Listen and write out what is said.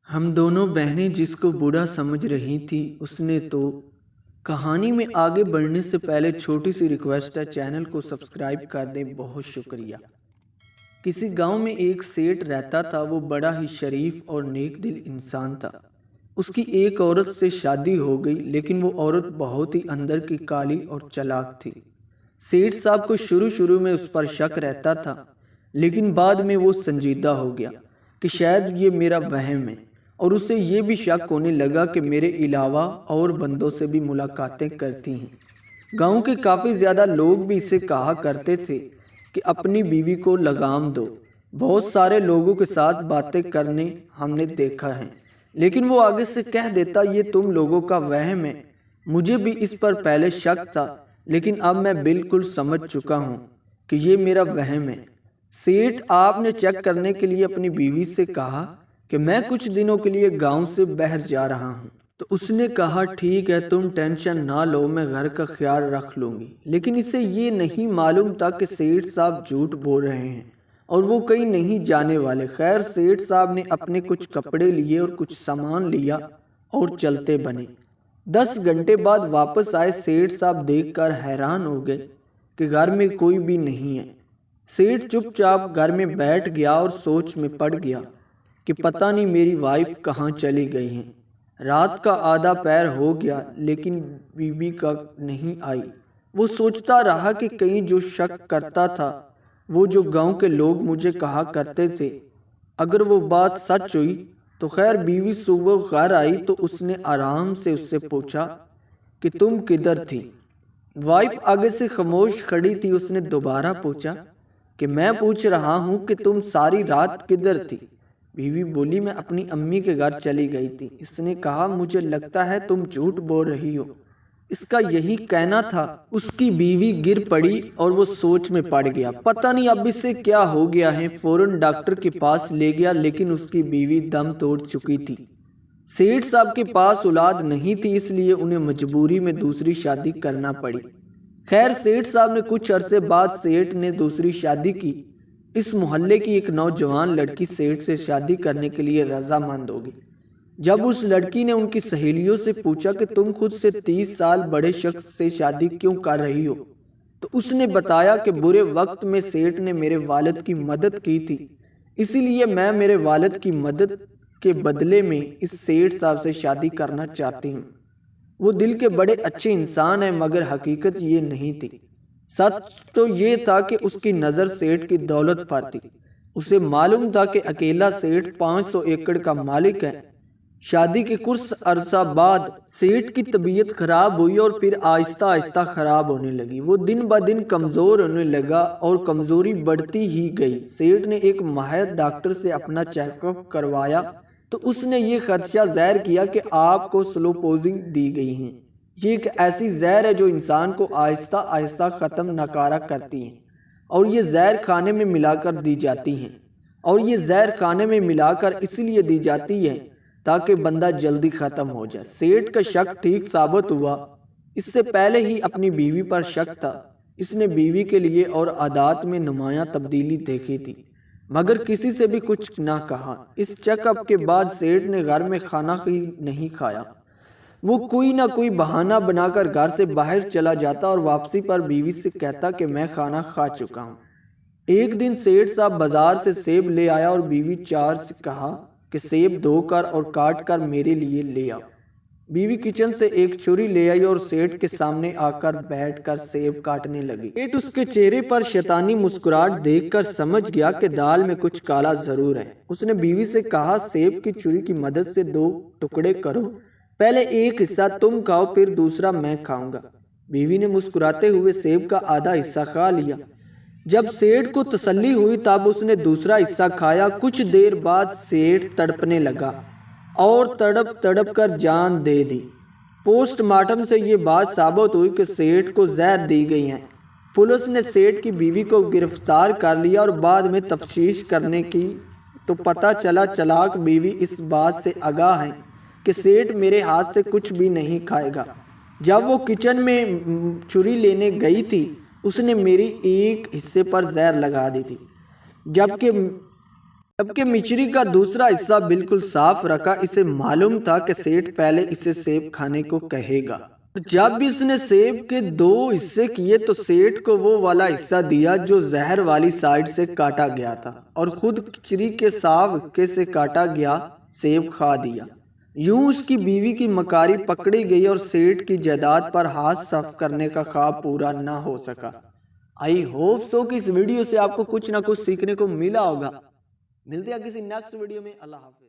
हम दोनों बहनें जिसको बुरा समझ रही थी उसने तो। कहानी में आगे बढ़ने से पहले छोटी सी रिक्वेस्ट है, चैनल को सब्सक्राइब कर दें। बहुत शुक्रिया। किसी गांव में एक सेठ रहता था। वो बड़ा ही शरीफ और नेक दिल इंसान था। उसकी एक औरत से शादी हो गई, लेकिन वो औरत बहुत ही अंदर की काली और चालाक थी। सेठ साहब को शुरू शुरू में उस पर शक रहता था, लेकिन बाद में वो संजीदा हो गया कि शायद ये मेरा वहम है, और उसे ये भी शक होने लगा कि मेरे अलावा और बंदों से भी मुलाकातें करती हैं। गांव के काफ़ी ज़्यादा लोग भी इसे कहा करते थे कि अपनी बीवी को लगाम दो। बहुत सारे लोगों के साथ बातें करने हमने देखा है, लेकिन वो आगे से कह देता ये तुम लोगों का वहम है। मुझे भी इस पर पहले शक था, लेकिन अब मैं बिल्कुल समझ चुका हूँ कि ये मेरा वहम है। सेठ आपने चेक करने के लिए अपनी बीवी से कहा कि मैं कुछ दिनों के लिए गांव से बाहर जा रहा हूँ। तो उसने कहा ठीक है, तुम टेंशन ना लो, मैं घर का ख्याल रख लूँगी। लेकिन इसे ये नहीं मालूम था कि सेठ साहब झूठ बोल रहे हैं और वो कहीं नहीं जाने वाले। खैर, सेठ साहब ने अपने कुछ कपड़े लिए और कुछ सामान लिया और चलते बने। 10 घंटे बाद वापस आए। सेठ साहब देखकर हैरान हो गए कि घर में कोई भी नहीं है। सेठ चुपचाप घर में बैठ गया और सोच में पड़ गया कि पता नहीं मेरी वाइफ कहाँ चली गई हैं। रात का आधा पैर हो गया, लेकिन बीवी का नहीं आई। वो सोचता रहा कि कहीं जो शक करता था, वो जो गांव के लोग मुझे कहा करते थे, अगर वो बात सच हुई तो। खैर, बीवी सुबह घर आई तो उसने आराम से उससे पूछा कि तुम किधर थी। वाइफ आगे से खामोश खड़ी थी। उसने दोबारा पूछा कि मैं पूछ रहा हूँ कि तुम सारी रात किधर थी। बीवी बोली मैं अपनी अम्मी के घर चली गई थी। इसने कहा मुझे लगता है तुम झूठ बोल रही हो। इसका यही कहना था। उसकी बीवी गिर पड़ी और वो सोच में पड़ गया। पता नहीं अब इसे क्या हो गया है। फौरन डॉक्टर के पास ले गया, लेकिन उसकी बीवी दम तोड़ चुकी थी। सेठ साहब के पास औलाद नहीं थी, इसलिए उन्हें मजबूरी में दूसरी शादी करना पड़ी। खैर, सेठ साहब ने कुछ अरसे बाद सेठ ने दूसरी शादी की। इस मोहल्ले की एक नौजवान लड़की सेठ से शादी करने के लिए रजामंद होगी। जब उस लड़की ने उनकी सहेलियों से पूछा कि तुम खुद से 30 साल बड़े शख्स से शादी क्यों कर रही हो, तो उसने बताया कि बुरे वक्त में सेठ ने मेरे वालिद की मदद की थी, इसीलिए मैं मेरे वालिद की मदद के बदले में इस सेठ साहब से शादी करना चाहती हूँ। वो दिल के बड़े अच्छे इंसान हैं, मगर हकीकत ये नहीं थी। सच तो ये था कि उसकी नज़र सेठ की दौलत पर थी। उसे मालूम था कि अकेला सेठ 500 एकड़ का मालिक है। शादी के कुछ अरसा बाद सेठ की तबीयत खराब हुई और फिर आहिस्ता आहिस्ता खराब होने लगी। वो दिन ब दिन कमज़ोर होने लगा और कमज़ोरी बढ़ती ही गई। सेठ ने एक माहिर डॉक्टर से अपना चेकअप करवाया तो उसने ये खदशा ज़ाहिर किया कि आपको स्लो पोइजनिंग दी गई है। ये एक ऐसी जहर है जो इंसान को आहिस्ता आहिस्ता ख़त्म नकारा करती है, और ये जहर खाने में मिलाकर दी जाती हैं। और ये जहर खाने में मिलाकर इसलिए दी जाती है ताकि बंदा जल्दी ख़त्म हो जाए। सेठ का शक ठीक साबित हुआ। इससे पहले ही अपनी बीवी पर शक था। इसने बीवी के लिए और आदात में नुमायां तब्दीली देखी थी, मगर किसी से भी कुछ ना कहा। इस चेकअप के बाद सेठ ने घर में खाना ही नहीं खाया। वो कोई ना कोई बहाना बनाकर घर से बाहर चला जाता और वापसी पर बीवी से कहता कि मैं खाना खा चुका हूँ। एक दिन सेठ साहब बाजार से सेब ले आया और बीवी चार से कहा कि सेब धोकर और काट कर मेरे लिए ले आओ। बीवी किचन से एक छुरी ले आई और सेठ के सामने आकर बैठकर सेब काटने लगी। सेठ उसके चेहरे पर शैतानी मुस्कुराहट देखकर समझ गया कि दाल में कुछ काला जरूर है। उसने बीवी से कहा सेब की छुरी की मदद से 2 टुकड़े करो, पहले एक हिस्सा तुम खाओ, फिर दूसरा मैं खाऊंगा। बीवी ने मुस्कुराते हुए सेब का आधा हिस्सा खा लिया। जब सेठ को तसल्ली हुई तब उसने दूसरा हिस्सा खाया। कुछ देर बाद सेठ तड़पने लगा और तड़प तड़प कर जान दे दी। पोस्टमार्टम से ये बात साबित हुई कि सेठ को जहर दी गई है। पुलिस ने सेठ की बीवी को गिरफ्तार कर लिया और बाद में तफ्तीश करने की तो पता चला चालाक बीवी इस बात से आगाह है कि सेठ मेरे हाथ से कुछ भी नहीं खाएगा। जब वो किचन में छुरी लेने गई थी, उसने मेरी एक हिस्से पर जहर लगा दी थी, जबकि جبکہ مچری کا دوسرا حصہ بالکل صاف رکھا، اسے معلوم تھا کہ سیٹھ پہلے اسے سیب کھانے کو کہے گا۔ جب بھی اس نے سیب کے 2 حصے کیے تو سیٹھ کو وہ والا حصہ دیا جو زہر والی سائیڈ سے کاٹا گیا تھا، اور خود مچری کے صاف حصے سے کاٹا گیا سیب کھا دیا۔ یوں اس کی بیوی کی مکاری پکڑی گئی اور سیٹھ کی جائیداد پر ہاتھ صاف کرنے کا خواب پورا نہ ہو سکا۔ آئی ہوپ سو کہ اس ویڈیو سے آپ کو کچھ نہ کچھ سیکھنے کو ملا ہوگا۔ ملتے ہیں کسی نیکسٹ ویڈیو میں۔ اللہ حافظ۔